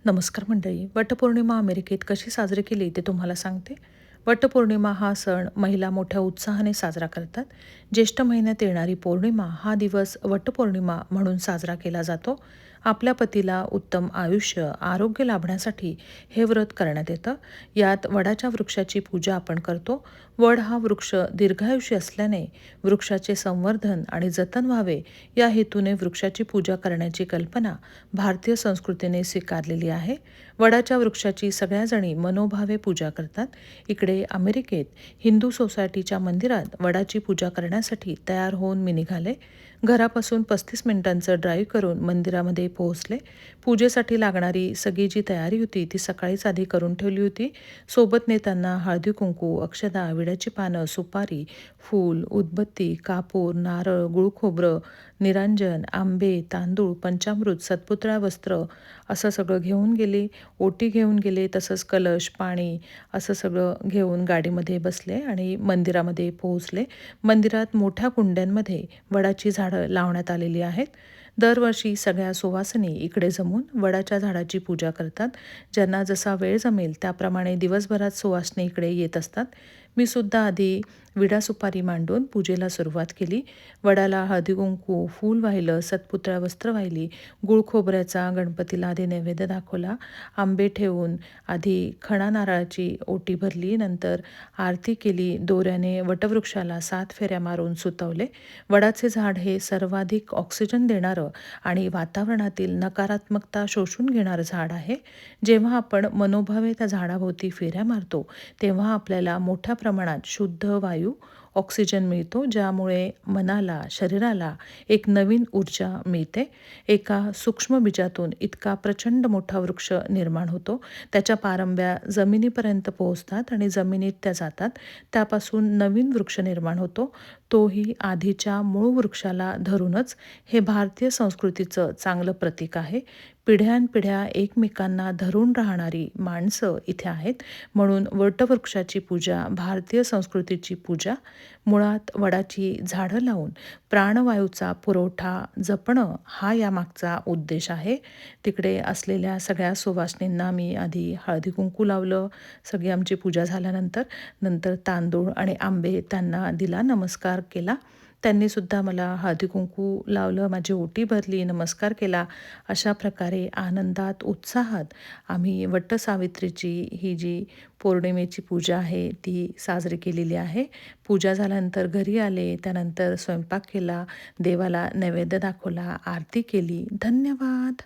नमस्कार मंडळी. वटपौर्णिमा अमेरिकेत कशी साजरी केली ते तुम्हाला सांगते. वटपौर्णिमा हा सण महिला मोठ्या उत्साहाने साजरा करतात. ज्येष्ठ महिन्यात येणारी पौर्णिमा हा दिवस वटपौर्णिमा म्हणून साजरा केला जातो. आपल्या पतीला उत्तम आयुष्य, आरोग्य लाभण्यासाठी हे व्रत करण्यात येतं. यात वडाच्या वृक्षाची पूजा आपण करतो. वड हा वृक्ष दीर्घायुषी असल्याने वृक्षाचे संवर्धन आणि जतन व्हावे या हेतूने वृक्षाची पूजा करण्याची कल्पना भारतीय संस्कृतीने स्वीकारलेली आहे. वडाच्या वृक्षाची सगळ्याजणी मनोभावे पूजा करतात. इकडे अमेरिकेत हिंदू सोसायटीच्या मंदिरात वडाची पूजा करण्यासाठी तयार होऊन मी निघाले. घरापासून 35 मिनिटांचं ड्राईव्ह करून मंदिरामध्ये पोहोचले. पूजेसाठी लागणारी सगळी जी तयारी होती ती सकाळीच आधी करून ठेवली होती. सोबत नेताना हळदी कुंकू, अक्षदा, विड्याची पानं, सुपारी, फूल, उदबत्ती, कापूर, नारळ, गुळ खोबरं, निरांजन, आंबे, तांदूळ, पंचामृत, सत्पुतळा वस्त्र असं सगळं घेऊन गेले. ओटी घेऊन गेले, तसंच कलश, पाणी असं सगळं घेऊन गाडीमध्ये बसले आणि मंदिरामध्ये पोहोचले. मंदिरात मोठ्या कुंड्यांमध्ये वडाची झाडं लावण्यात आलेली आहेत. दरवर्षी सगळ्या सुवासिनी इकडे जमून वडाच्या झाडाची पूजा करतात. ज्यांना जसा वेळ जमेल त्याप्रमाणे दिवसभरात सुवासिनी इकडे येत असतात. मी सुद्धा आधी विडा सुपारी मांडून पूजेला सुरुवात केली. वडाला हळदी कुंकू, फूल वाहिलं, सत्पुतळा वस्त्र वाहिली, गुळ खोबऱ्याचा गणपतीला आधी नैवेद्य दाखवला, आंबे ठेवून आधी खणा नारळाची ओटी भरली, नंतर आरती केली, दोऱ्याने वटवृक्षाला 7 फेऱ्या मारून सुतवले. वडाचे झाड हे सर्वाधिक ऑक्सिजन देणारं आणि वातावरणातील नकारात्मकता शोषून घेणारं झाड आहे. जेव्हा आपण मनोभावे त्या झाडाभोवती फेऱ्या मारतो तेव्हा आपल्याला मोठ्या प्रमाणात शुद्ध वायू, ऑक्सिजन मिळतो, ज्यामुळे मनाला, शरीराला एक नवीन ऊर्जा मिळते. एका सूक्ष्म बीजातून इतका प्रचंड मोठा वृक्ष निर्माण होतो. त्याच्या पारंब्या जमिनीपर्यंत पोहोचतात आणि जमिनीत त्या जातात. त्यापासून नवीन वृक्ष निर्माण होतो, तोही आधीच्या मूळ वृक्षाला धरूनच. हे भारतीय संस्कृतीचं चांगलं प्रतीक आहे. पिढ्यानपिढ्या एकमेकांना धरून राहणारी माणसं इथे आहेत. म्हणून वटवृक्षाची पूजा, भारतीय संस्कृतीची पूजा, मुळात वडाची झाडं लावून प्राणवायूचा पुरवठा जपणं हा यामागचा उद्देश आहे. तिकडे असलेल्या सगळ्या सुवासिनींना मी आधी हळदी कुंकू लावलं. सगळी आमची पूजा झाल्यानंतर नंतर तांदूळ आणि आंबे त्यांना दिला, नमस्कार केला. त्यांनी सुद्धा मला हळदी कुंकू लावलं, माझी ओटी भरली, नमस्कार केला. अशा प्रकारे आनंदात, उत्साहात आम्ही वटसावित्रीची ही जी पौर्णिमेची पूजा आहे ती साजरी केलेली आहे. पूजा झाल्यानंतर घरी आले, त्यानंतर स्वयंपाक केला, देवाला नैवेद्य दाखवला, आरती केली. धन्यवाद.